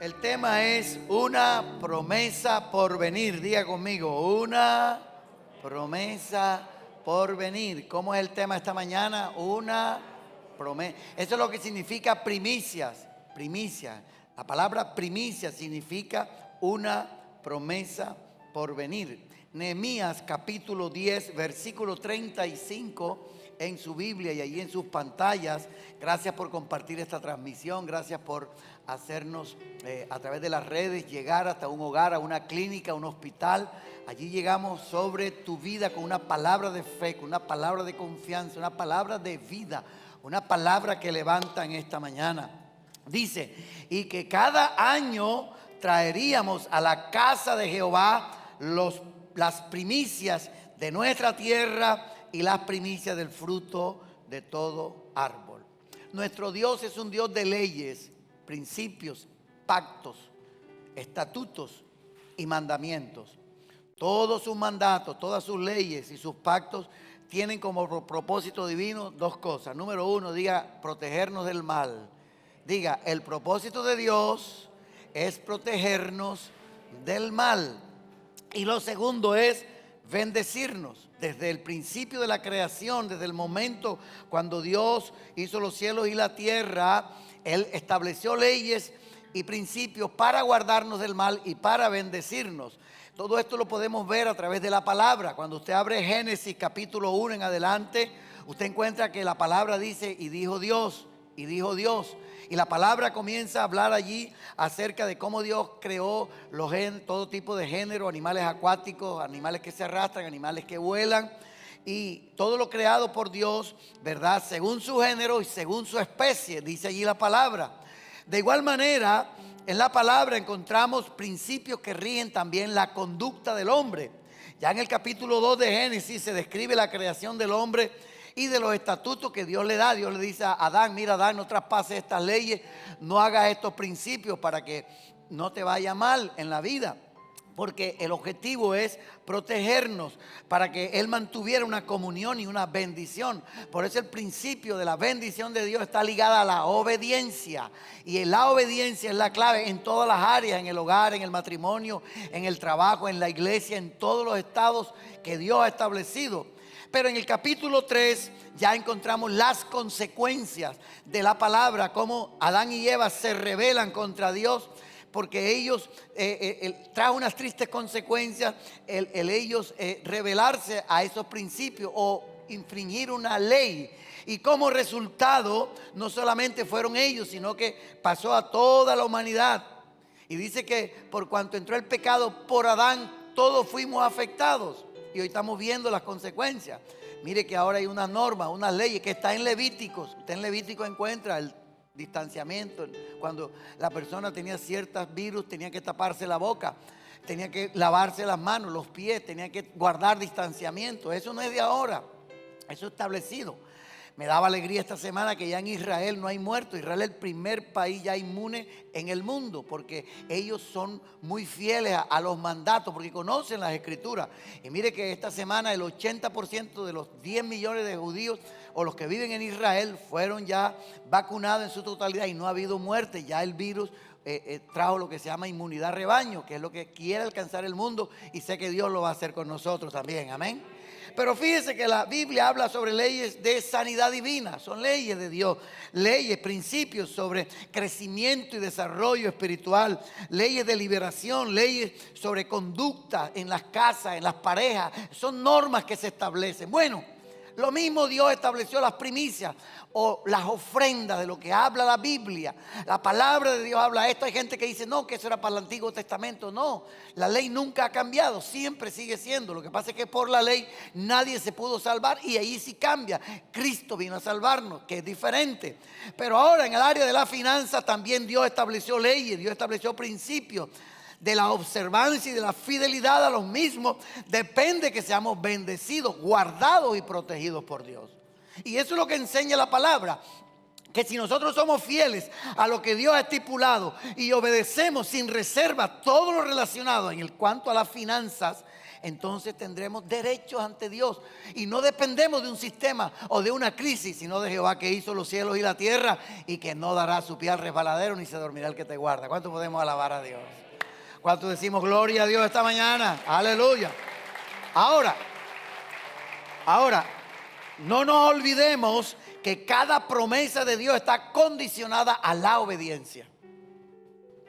El tema es una promesa por venir. Diga conmigo, una promesa por venir. ¿Cómo es el tema esta mañana? Una promesa. Eso es lo que significa primicias. Primicias. La palabra primicia significa una promesa por venir. Nehemías capítulo 10, versículo 35 en su Biblia y allí en sus pantallas. Gracias por compartir esta transmisión. Gracias por hacernos a través de las redes llegar hasta un hogar, a una clínica, a un hospital. Allí llegamos sobre tu vida con una palabra de fe, con una palabra de confianza, una palabra de vida, una palabra que levanta en esta mañana. Dice, y que cada año traeríamos a la casa de Jehová las primicias de nuestra tierra y las primicias del fruto de todo árbol. Nuestro Dios es un Dios de leyes, principios, pactos, estatutos y mandamientos. Todos sus mandatos, todas sus leyes y sus pactos tienen como propósito divino dos cosas. Número uno, diga, protegernos del mal. Diga, el propósito de Dios es protegernos del mal. Y lo segundo es bendecirnos. Desde el principio de la creación, desde el momento cuando Dios hizo los cielos y la tierra, Él estableció leyes y principios para guardarnos del mal y para bendecirnos. Todo esto lo podemos ver a través de la palabra. Cuando usted abre Génesis capítulo 1 en adelante, usted encuentra que la palabra dice, y dijo Dios, y dijo Dios. Y la palabra comienza a hablar allí acerca de cómo Dios creó todo tipo de género, animales acuáticos, animales que se arrastran, animales que vuelan. Y todo lo creado por Dios, ¿verdad? Según su género y según su especie, dice allí la palabra. De igual manera, en la palabra encontramos principios que rigen también la conducta del hombre. Ya en el capítulo 2 de Génesis se describe la creación del hombre y de los estatutos que Dios le da. Dios le dice a Adán, mira Adán, no traspases estas leyes, no hagas estos principios para que no te vaya mal en la vida. Porque el objetivo es protegernos para que Él mantuviera una comunión y una bendición. Por eso el principio de la bendición de Dios está ligada a la obediencia. Y la obediencia es la clave en todas las áreas, en el hogar, en el matrimonio, en el trabajo, en la iglesia, en todos los estados que Dios ha establecido. Pero en el capítulo 3 ya encontramos las consecuencias de la palabra, cómo Adán y Eva se rebelan contra Dios, porque ellos trae unas tristes consecuencias el ellos rebelarse a esos principios o infringir una ley. Y como resultado, no solamente fueron ellos, sino que pasó a toda la humanidad. Y dice que por cuanto entró el pecado por Adán, todos fuimos afectados. Y hoy estamos viendo las consecuencias. Mire que ahora hay unas normas, unas leyes que está en Levíticos. Usted en Levítico encuentra el distanciamiento. Cuando la persona tenía ciertos virus, tenía que taparse la boca, tenía que lavarse las manos, los pies, tenía que guardar distanciamiento. Eso no es de ahora, eso es establecido. Me daba alegría esta semana que ya en Israel no hay muertos. Israel es el primer país ya inmune en el mundo porque ellos son muy fieles a los mandatos, porque conocen las escrituras. Y mire que esta semana el 80% de los 10 millones de judíos o los que viven en Israel fueron ya vacunados en su totalidad y no ha habido muerte. Ya el virus trajo lo que se llama inmunidad rebaño, que es lo que quiere alcanzar el mundo, y sé que Dios lo va a hacer con nosotros también, amén. Pero fíjese que la Biblia habla sobre leyes de sanidad divina, son leyes de Dios, leyes, principios sobre crecimiento y desarrollo espiritual, leyes de liberación, leyes sobre conducta en las casas, en las parejas, son normas que se establecen. Bueno, lo mismo Dios estableció las primicias o las ofrendas de lo que habla la Biblia. La palabra de Dios habla esto. Hay gente que dice no, que eso era para el Antiguo Testamento. No, la ley nunca ha cambiado, siempre sigue siendo. Lo que pasa es que por la ley nadie se pudo salvar y ahí sí cambia. Cristo vino a salvarnos, que es diferente. Pero ahora en el área de la finanza también Dios estableció leyes, Dios estableció principios. De la observancia y de la fidelidad a los mismos depende que seamos bendecidos, guardados y protegidos por Dios. Y eso es lo que enseña la palabra, que si nosotros somos fieles a lo que Dios ha estipulado y obedecemos sin reserva todo lo relacionado en cuanto a las finanzas, entonces tendremos derechos ante Dios. Y no dependemos de un sistema o de una crisis, sino de Jehová que hizo los cielos y la tierra y que no dará su pie al resbaladero ni se dormirá el que te guarda. ¿Cuánto podemos alabar a Dios? ¿Cuánto decimos gloria a Dios esta mañana? Aleluya. Ahora, no nos olvidemos que cada promesa de Dios está condicionada a la obediencia.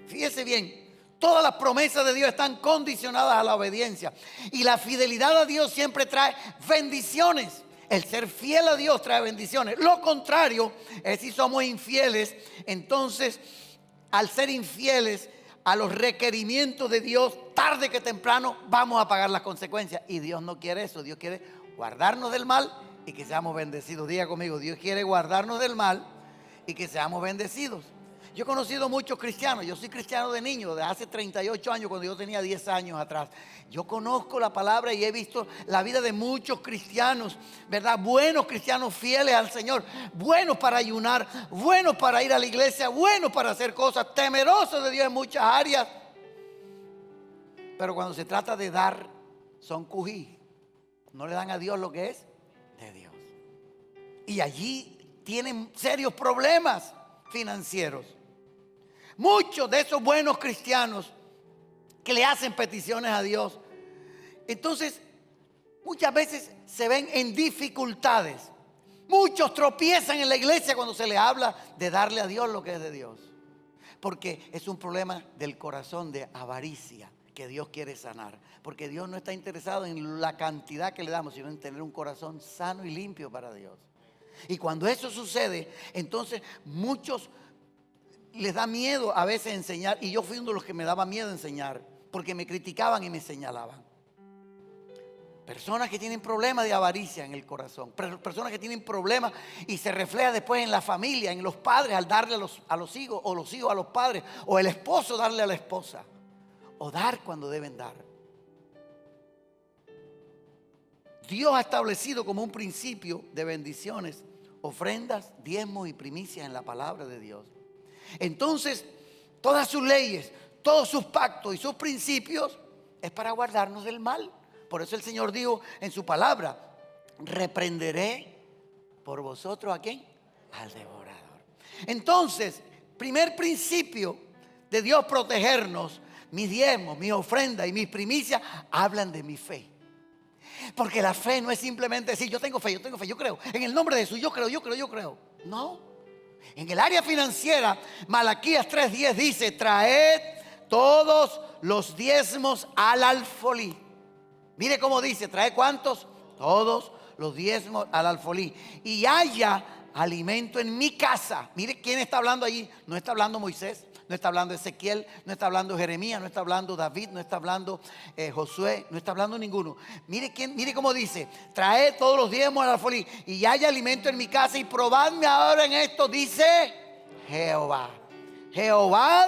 Fíjese bien, todas las promesas de Dios están condicionadas a la obediencia. Y la fidelidad a Dios siempre trae bendiciones. El ser fiel a Dios trae bendiciones. Lo contrario es si somos infieles, entonces al ser infieles a los requerimientos de Dios, tarde que temprano vamos a pagar las consecuencias. Y Dios no quiere eso. Dios quiere guardarnos del mal y que seamos bendecidos. Diga conmigo, Dios quiere guardarnos del mal y que seamos bendecidos. Yo he conocido muchos cristianos. Yo soy cristiano de niño, de hace 38 años, cuando yo tenía 10 años atrás. Yo conozco la palabra y he visto la vida de muchos cristianos, ¿verdad? Buenos cristianos fieles al Señor, buenos para ayunar, buenos para ir a la iglesia, buenos para hacer cosas, temerosos de Dios en muchas áreas. Pero cuando se trata de dar, son cují. No le dan a Dios lo que es de Dios. Y allí tienen serios problemas financieros. Muchos de esos buenos cristianos que le hacen peticiones a Dios, entonces muchas veces se ven en dificultades. Muchos tropiezan en la iglesia cuando se les habla de darle a Dios lo que es de Dios, porque es un problema del corazón, de avaricia, que Dios quiere sanar. Porque Dios no está interesado en la cantidad que le damos, sino en tener un corazón sano y limpio para Dios. Y cuando eso sucede, entonces muchos les da miedo a veces enseñar. Y yo fui uno de los que me daba miedo enseñar, porque me criticaban y me señalaban. Personas que tienen problemas de avaricia en el corazón, personas que tienen problemas y se refleja después en la familia, en los padres, al darle a los hijos, o los hijos a los padres, o el esposo darle a la esposa, o dar cuando deben dar. Dios ha establecido como un principio de bendiciones, ofrendas, diezmos y primicias en la palabra de Dios. Entonces, todas sus leyes, todos sus pactos y sus principios es para guardarnos del mal. Por eso el Señor dijo en su palabra: reprenderé por vosotros ¿a quién? Al devorador. Entonces, primer principio de Dios protegernos: mis diezmos, mis ofrendas y mis primicias hablan de mi fe. Porque la fe no es simplemente decir yo tengo fe, yo creo. En el nombre de Jesús yo creo. No. En el área financiera, Malaquías 3:10 dice: traed todos los diezmos al alfolí. Mire cómo dice: traed ¿cuántos? Todos los diezmos al alfolí. Y haya alimento en mi casa. Mire quién está hablando allí. No está hablando Moisés, no está hablando Ezequiel, no está hablando Jeremías, no está hablando David, no está hablando Josué, no está hablando ninguno. Mire cómo dice: traed todos los diezmos al alfolí y haya alimento en mi casa, y probadme ahora en esto, dice Jehová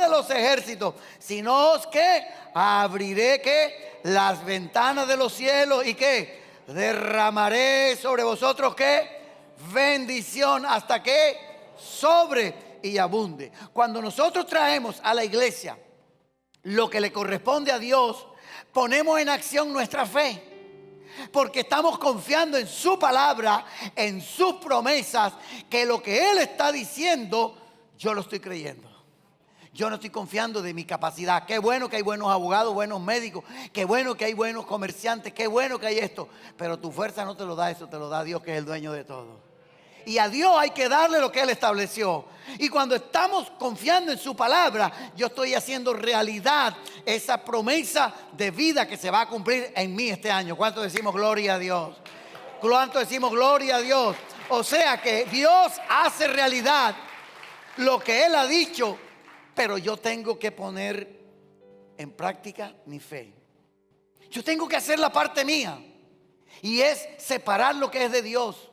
de los ejércitos, si no os que abriré que las ventanas de los cielos y que derramaré sobre vosotros que bendición hasta que sobre y abunde. Cuando nosotros traemos a la iglesia lo que le corresponde a Dios, ponemos en acción nuestra fe, porque estamos confiando en su palabra, en sus promesas, que lo que Él está diciendo, yo lo estoy creyendo. Yo no estoy confiando de mi capacidad. Qué bueno que hay buenos abogados, buenos médicos. Qué bueno que hay buenos comerciantes. Qué bueno que hay esto. Pero tu fuerza no te lo da eso, te lo da Dios, que es el dueño de todo. Y a Dios hay que darle lo que Él estableció. Y cuando estamos confiando en su palabra, yo estoy haciendo realidad esa promesa de vida que se va a cumplir en mí este año. ¿Cuánto decimos gloria a Dios? ¿Cuánto decimos gloria a Dios? O sea que Dios hace realidad lo que Él ha dicho, pero yo tengo que poner en práctica mi fe. Yo tengo que hacer la parte mía, y es separar lo que es de Dios.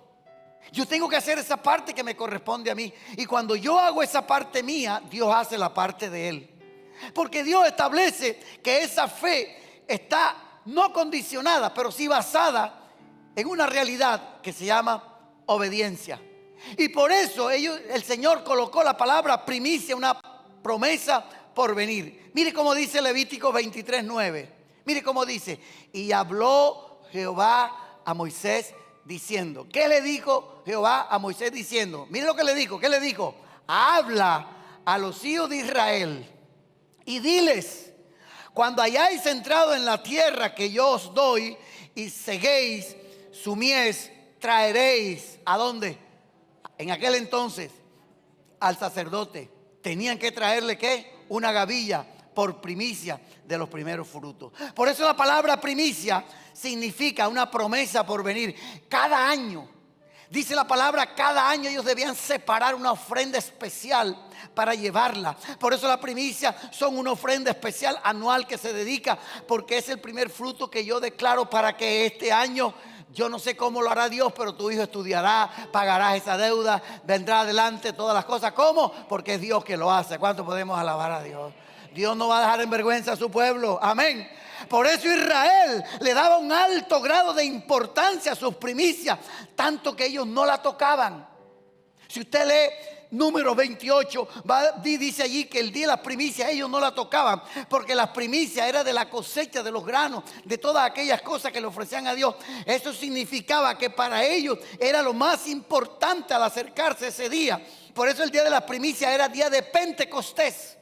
Yo tengo que hacer esa parte que me corresponde a mí. Y cuando yo hago esa parte mía, Dios hace la parte de Él. Porque Dios establece que esa fe está no condicionada, pero sí basada en una realidad que se llama obediencia. Y por eso el Señor colocó la palabra primicia, una promesa por venir. Mire cómo dice Levítico 23:9. Mire cómo dice, y habló Jehová a Moisés diciendo. ¿Qué le dijo Jehová a Moisés diciendo? Mire lo que le dijo. ¿Qué le dijo? Habla a los hijos de Israel y diles: cuando hayáis entrado en la tierra que yo os doy y seguéis su mies, traeréis, ¿a dónde? En aquel entonces al sacerdote tenían que traerle ¿qué? Una gavilla por primicia de los primeros frutos. Por eso la palabra primicia significa una promesa por venir. Cada año, dice la palabra, cada año ellos debían separar una ofrenda especial para llevarla. Por eso la primicia son una ofrenda especial anual que se dedica, porque es el primer fruto que yo declaro para que este año, yo no sé cómo lo hará Dios, pero tu hijo estudiará, pagarás esa deuda, vendrá adelante todas las cosas. ¿Cómo? Porque es Dios que lo hace. ¿Cuánto podemos alabar a Dios? Dios no va a dejar en vergüenza a su pueblo. Amén. Por eso Israel le daba un alto grado de importancia a sus primicias, tanto que ellos no la tocaban. Si usted lee Números 28, dice allí que el día de las primicias ellos no la tocaban, porque las primicias era de la cosecha, de los granos, de todas aquellas cosas que le ofrecían a Dios. Eso significaba que para ellos era lo más importante al acercarse ese día. Por eso el día de las primicias era día de Pentecostés.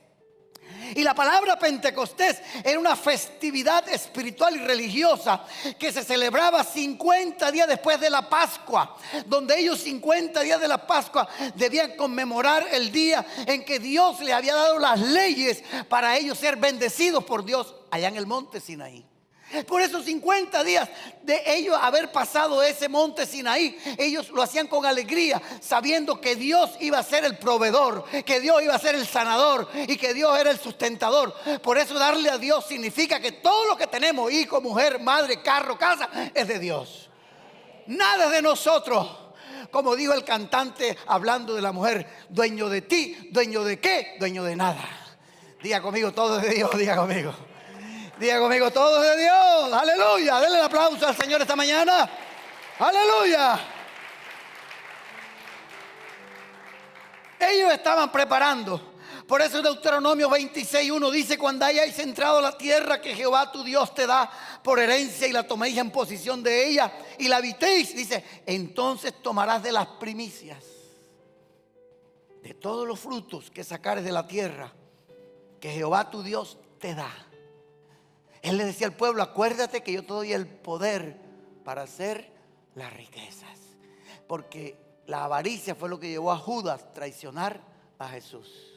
Y la palabra Pentecostés era una festividad espiritual y religiosa que se celebraba 50 días después de la Pascua, donde ellos 50 días de la Pascua debían conmemorar el día en que Dios les había dado las leyes para ellos ser bendecidos por Dios allá en el monte Sinaí. Por esos 50 días de ellos haber pasado ese monte Sinaí, ellos lo hacían con alegría, sabiendo que Dios iba a ser el proveedor, que Dios iba a ser el sanador y que Dios era el sustentador. Por eso darle a Dios significa que todo lo que tenemos, hijo, mujer, madre, carro, casa, es de Dios. Nada es de nosotros. Como dijo el cantante hablando de la mujer: dueño de ti, dueño de qué, dueño de nada. Diga conmigo, todo es de Dios. Diga conmigo. Diga conmigo, todo es de Dios. Aleluya. Denle el aplauso al Señor esta mañana. Aleluya. Ellos estaban preparando. Por eso Deuteronomio 26:1 dice: cuando hayáis entrado a la tierra que Jehová tu Dios te da por herencia y la toméis en posesión de ella y la habitéis, dice, entonces tomarás de las primicias, de todos los frutos que sacares de la tierra que Jehová tu Dios te da. Él le decía al pueblo: acuérdate que yo te doy el poder para hacer las riquezas. Porque la avaricia fue lo que llevó a Judas a traicionar a Jesús.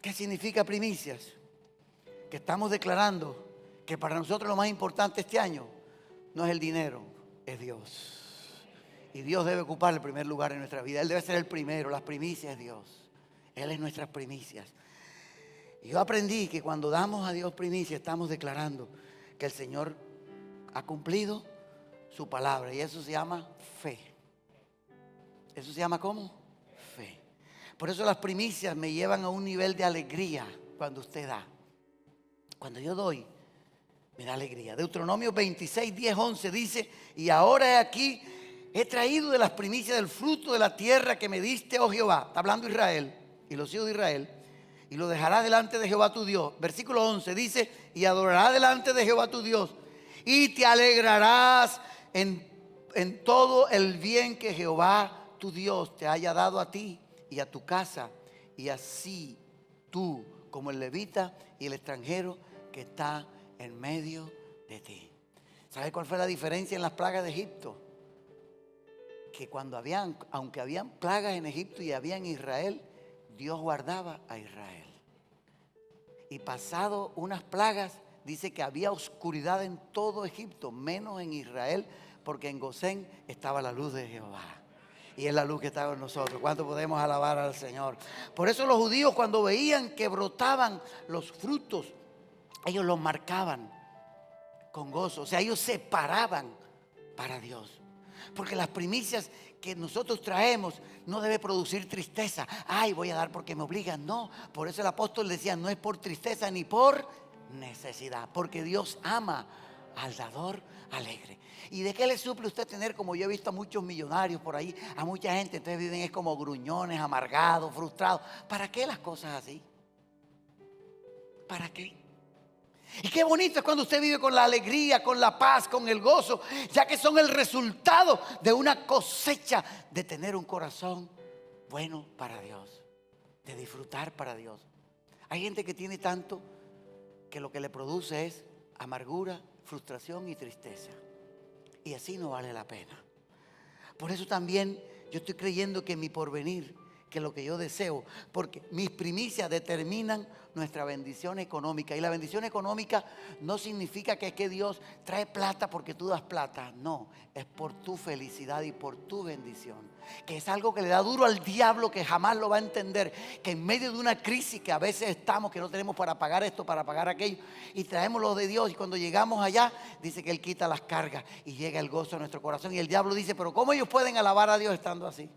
¿Qué significa primicias? Que estamos declarando que para nosotros lo más importante este año no es el dinero, es Dios. Y Dios debe ocupar el primer lugar en nuestra vida. Él debe ser el primero. Las primicias es Dios. Él es nuestras primicias. Y yo aprendí que cuando damos a Dios primicia, estamos declarando que el Señor ha cumplido su palabra. Y eso se llama fe. ¿Eso se llama cómo? Fe. Por eso las primicias me llevan a un nivel de alegría cuando usted da. Cuando yo doy, me da alegría. Deuteronomio 26, 10, 11 dice: y ahora he aquí, he traído de las primicias del fruto de la tierra que me diste, oh Jehová. Está hablando Israel y los hijos de Israel. Y lo dejarás delante de Jehová tu Dios. Versículo 11 dice: y adorarás delante de Jehová tu Dios, y te alegrarás en todo el bien que Jehová tu Dios te haya dado a ti y a tu casa, y así tú como el levita y el extranjero que está en medio de ti. ¿Sabes cuál fue la diferencia en las plagas de Egipto? Que aunque habían plagas en Egipto y había en Israel, Dios guardaba a Israel. Y pasado unas plagas, dice que había oscuridad en todo Egipto, menos en Israel, porque en Gosén estaba la luz de Jehová. Y es la luz que estaba en nosotros. ¿Cuánto podemos alabar al Señor? Por eso los judíos, cuando veían que brotaban los frutos, ellos los marcaban con gozo. O sea, ellos se paraban para Dios. Porque las primicias que nosotros traemos no debe producir tristeza. Ay, voy a dar porque me obligan. No, por eso el apóstol decía: no es por tristeza ni por necesidad, porque Dios ama al dador alegre. ¿Y de qué le suple usted tener, como yo he visto a muchos millonarios por ahí, a mucha gente, entonces viven es como gruñones, amargados, frustrados? ¿Para qué las cosas así? ¿Para qué? Y qué bonito es cuando usted vive con la alegría, con la paz, con el gozo, ya que son el resultado de una cosecha de tener un corazón bueno para Dios, de disfrutar para Dios. Hay gente que tiene tanto que lo que le produce es amargura, frustración y tristeza. Y así no vale la pena. Por eso también yo estoy creyendo que mi porvenir, que lo que yo deseo, porque mis primicias determinan nuestra bendición económica. Y la bendición económica no significa que Dios trae plata porque tú das plata. No, es por tu felicidad y por tu bendición. Que es algo que le da duro al diablo, que jamás lo va a entender. Que en medio de una crisis que a veces estamos, que no tenemos para pagar esto, para pagar aquello, y traemos lo de Dios, y cuando llegamos allá, dice que Él quita las cargas y llega el gozo a nuestro corazón. Y el diablo dice, pero ¿cómo ellos pueden alabar a Dios estando así?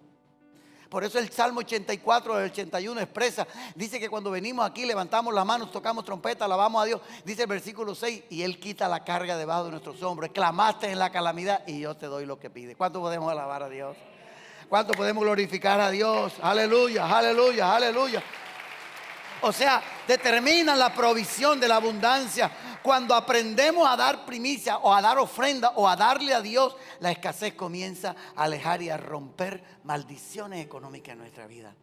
Por eso el Salmo 84, el 81 expresa, dice que cuando venimos aquí levantamos las manos, tocamos trompeta, alabamos a Dios. Dice el versículo 6, y Él quita la carga debajo de nuestros hombros. Clamaste en la calamidad y yo te doy lo que pides. ¿Cuánto podemos alabar a Dios? ¿Cuánto podemos glorificar a Dios? Aleluya, aleluya, aleluya. O sea, determina la provisión de la abundancia. Cuando aprendemos a dar primicia o a dar ofrenda o a darle a Dios, la escasez comienza a alejar y a romper maldiciones económicas en nuestra vida.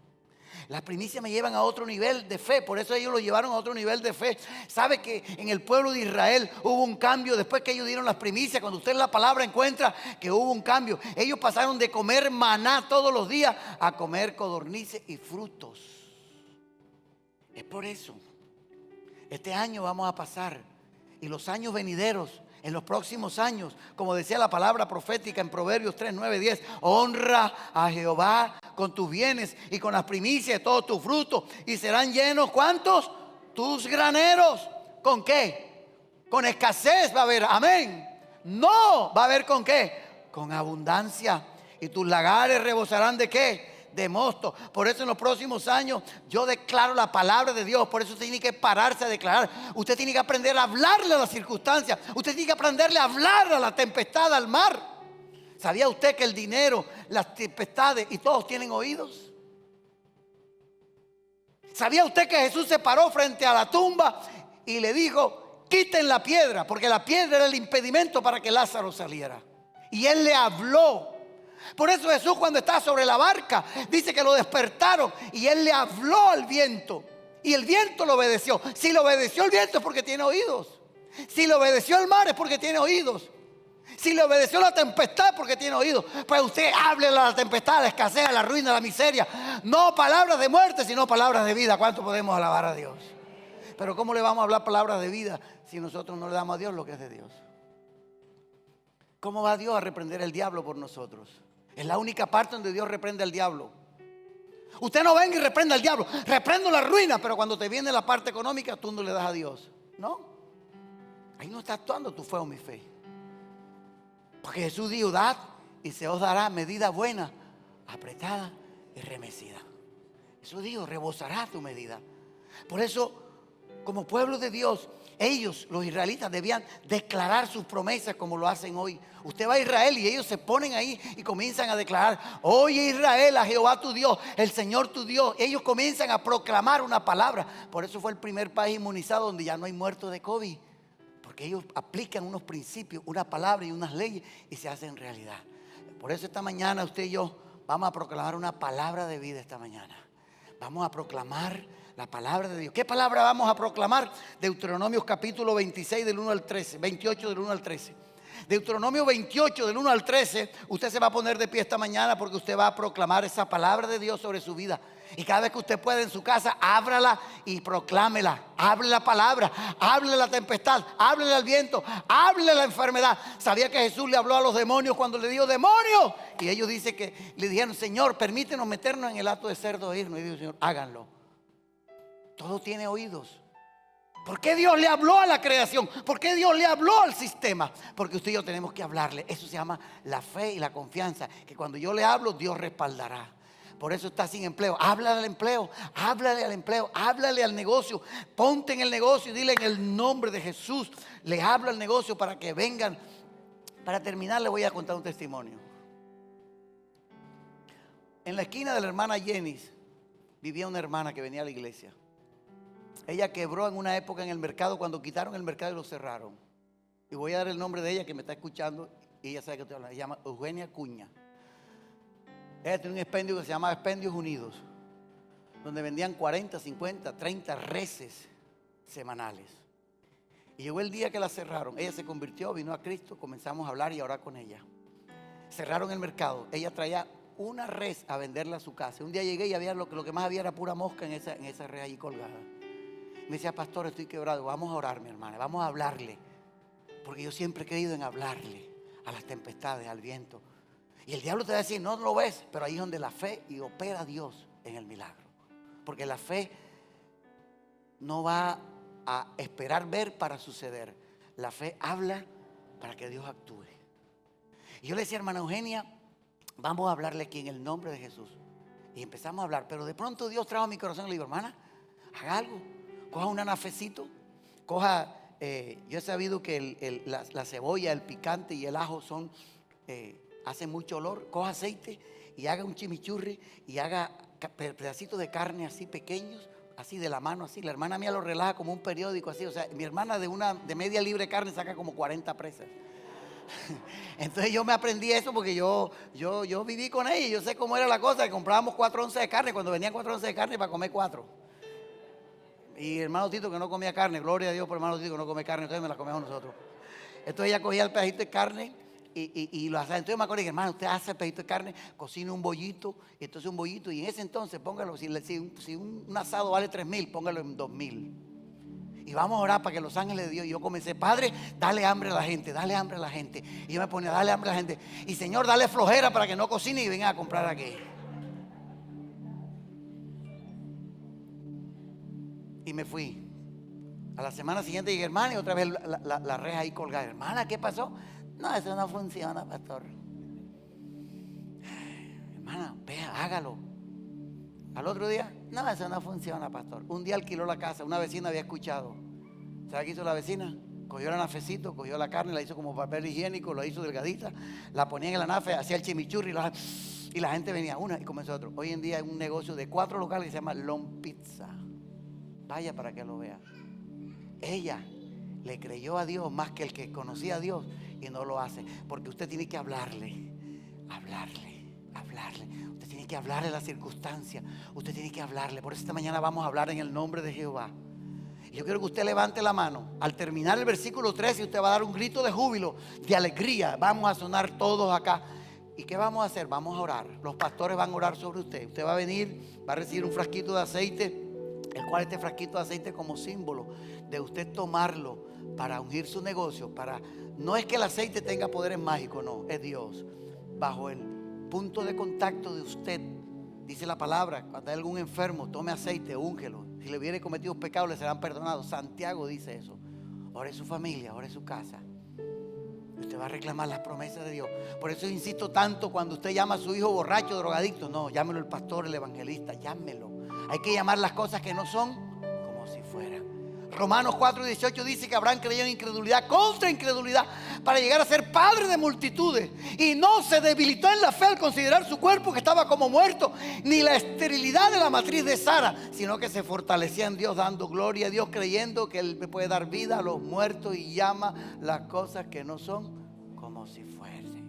Las primicias me llevan a otro nivel de fe, por eso ellos lo llevaron a otro nivel de fe. ¿Sabe que en el pueblo de Israel hubo un cambio después que ellos dieron las primicias? Cuando usted en la palabra encuentra que hubo un cambio. Ellos pasaron de comer maná todos los días a comer codornices y frutos. Es por eso. Este año vamos a pasar y los años venideros, en los próximos años, como decía la palabra profética en Proverbios 3, 9, 10, honra a Jehová con tus bienes y con las primicias de todos tus frutos, y serán llenos, ¿cuántos? Tus graneros. ¿Con qué? Con escasez va a haber, amén. No, va a haber ¿con qué? Con abundancia. Y tus lagares rebosarán ¿de qué? De mosto. Por eso en los próximos años yo declaro la palabra de Dios. Por eso usted tiene que pararse a declarar. Usted tiene que aprender a hablarle a las circunstancias. Usted tiene que aprenderle a hablar a la tempestad, al mar. ¿Sabía usted que el dinero, las tempestades y todos tienen oídos? ¿Sabía usted que Jesús se paró frente a la tumba y le dijo, quiten la piedra? Porque la piedra era el impedimento para que Lázaro saliera. Y Él le habló. Por eso Jesús, cuando está sobre la barca, dice que lo despertaron y Él le habló al viento y el viento lo obedeció. Si lo obedeció el viento es porque tiene oídos. Si le obedeció el mar es porque tiene oídos. Si le obedeció la tempestad es porque tiene oídos. Pues usted hable a la tempestad, a la escasez, a la ruina, a la miseria. No palabras de muerte, sino palabras de vida. ¿Cuánto podemos alabar a Dios? Pero ¿cómo le vamos a hablar palabras de vida si nosotros no le damos a Dios lo que es de Dios? ¿Cómo va Dios a reprender al diablo por nosotros? Es la única parte donde Dios reprende al diablo. Usted no venga y reprenda al diablo. Reprendo la ruina, pero cuando te viene la parte económica, tú no le das a Dios. No. Ahí no está actuando tu fe o mi fe. Porque Jesús dijo, dad y se os dará medida buena, apretada y remecida. Jesús dijo, rebosará tu medida. Por eso, como pueblo de Dios, ellos, los israelitas, debían declarar sus promesas como lo hacen hoy. Usted va a Israel y ellos se ponen ahí y comienzan a declarar, oye Israel, a Jehová tu Dios, el Señor tu Dios. Ellos comienzan a proclamar una palabra. Por eso fue el primer país inmunizado donde ya no hay muertos de COVID. Porque ellos aplican unos principios, una palabra y unas leyes y se hacen realidad. Por eso esta mañana usted y yo vamos a proclamar una palabra de vida esta mañana. Vamos a proclamar la palabra de Dios. ¿Qué palabra vamos a proclamar? Deuteronomio capítulo 26 del 1 al 13, 28 del 1 al 13. Deuteronomio 28 del 1 al 13, usted se va a poner de pie esta mañana porque usted va a proclamar esa palabra de Dios sobre su vida. Y cada vez que usted pueda en su casa, ábrala y proclámela. Hable la palabra, hable la tempestad, hable al viento, hable la enfermedad. ¿Sabía que Jesús le habló a los demonios cuando le dijo demonios? Y ellos dicen que le dijeron, Señor, permítenos meternos en el acto de cerdo e irnos. Y dijo, Señor, háganlo. Todo tiene oídos. ¿Por qué Dios le habló a la creación? ¿Por qué Dios le habló al sistema? Porque usted y yo tenemos que hablarle. Eso se llama la fe y la confianza. Que cuando yo le hablo, Dios respaldará. Por eso está sin empleo. Háblale al empleo, háblale al empleo, háblale al negocio. Ponte en el negocio y dile en el nombre de Jesús. Le hablo al negocio para que vengan. Para terminar, le voy a contar un testimonio. En la esquina de la hermana Jenny vivía una hermana que venía a la iglesia. Ella quebró en una época en el mercado cuando quitaron el mercado y lo cerraron. Y voy a dar el nombre de ella que me está escuchando y ella sabe que estoy hablando. Se llama Eugenia Cuña. Ella tiene un expendio que se llama Expendios Unidos, donde vendían 40, 50, 30 reses semanales. Y llegó el día que la cerraron. Ella se convirtió, vino a Cristo, comenzamos a hablar y a orar con ella. Cerraron el mercado. Ella traía una res a venderla a su casa. Un día llegué y había lo que más había era pura mosca en esa res allí colgada. Me decía, pastor, estoy quebrado. Vamos a orar, mi hermana, vamos a hablarle. Porque yo siempre he creído en hablarle a las tempestades, al viento. Y el diablo te va a decir, no lo ves, pero ahí es donde la fe y opera Dios en el milagro. Porque la fe no va a esperar ver para suceder. La fe habla para que Dios actúe. Y yo le decía, hermana Eugenia, vamos a hablarle aquí en el nombre de Jesús. Y empezamos a hablar, pero de pronto Dios trajo a mi corazón y le digo, hermana, haga algo. Coja un anafecito, coja, yo he sabido que la cebolla, el picante y el ajo hacen mucho olor. Coja aceite y haga un chimichurri y haga pedacitos de carne así pequeños, así de la mano, así. La hermana mía lo relaja como un periódico, así. O sea, mi hermana de media libre de carne saca como 40 presas. Entonces yo me aprendí eso porque yo viví con ella y yo sé cómo era la cosa, que comprábamos 4 onzas de carne, cuando venían 4 onzas de carne para comer 4. Y hermano Tito que no comía carne, gloria a Dios por hermano Tito que no come carne, entonces me la comemos nosotros. Entonces ella cogía el pedacito de carne y lo hacía. Entonces me acuerdo que, hermano, usted hace el pedacito de carne, cocina un bollito, y entonces un bollito, y en ese entonces póngalo, si un asado vale 3,000, póngalo en 2,000. Y vamos a orar para que los ángeles de Dios. Y yo comencé, Padre, dale hambre a la gente, dale hambre a la gente. Y yo me ponía, dale hambre a la gente. Y Señor, dale flojera para que no cocine y vengan a comprar aquí. Y me fui. A la semana siguiente dije, hermana, y otra vez la reja ahí colgada. Hermana, ¿qué pasó? No, eso no funciona, pastor. Hermana, vea, hágalo. Al otro día, no, eso no funciona, pastor. Un día alquiló la casa, una vecina había escuchado. ¿Sabe qué hizo la vecina? Cogió el anafecito, cogió la carne, la hizo como papel higiénico, la hizo delgadita, la ponía en el anafe, hacía el chimichurri y la gente venía una y comenzó otro. Hoy en día hay un negocio de 4 locales que se llama Long Pizza. Vaya para que lo vea. Ella le creyó a Dios más que el que conocía a Dios y no lo hace. Porque usted tiene que hablarle. Usted tiene que hablarle la circunstancia. Usted tiene que hablarle. Por eso esta mañana vamos a hablar en el nombre de Jehová. Yo quiero que usted levante la mano. Al terminar el versículo 13 usted va a dar un grito de júbilo, de alegría. Vamos a sonar todos acá. ¿Y qué vamos a hacer? Vamos a orar. Los pastores van a orar sobre usted. Usted va a venir, va a recibir un frasquito de aceite, el cual este frasquito de aceite como símbolo de usted tomarlo para ungir su negocio. No es que el aceite tenga poderes mágicos, no, es Dios. Bajo el punto de contacto de usted, dice la palabra, cuando hay algún enfermo, tome aceite, úngelo. Si le hubiere cometido pecados, le serán perdonados. Santiago dice eso. Ore su familia, ore su casa. Usted va a reclamar las promesas de Dios. Por eso insisto tanto cuando usted llama a su hijo borracho, drogadicto. No, llámelo el pastor, el evangelista, llámelo. Hay que llamar las cosas que no son como si fueran. Romanos 4:18 dice que Abraham creyó en incredulidad contra incredulidad para llegar a ser padre de multitudes. Y no se debilitó en la fe al considerar su cuerpo que estaba como muerto, ni la esterilidad de la matriz de Sara, sino que se fortalecía en Dios, dando gloria a Dios, creyendo que Él puede dar vida a los muertos y llama las cosas que no son como si fuesen.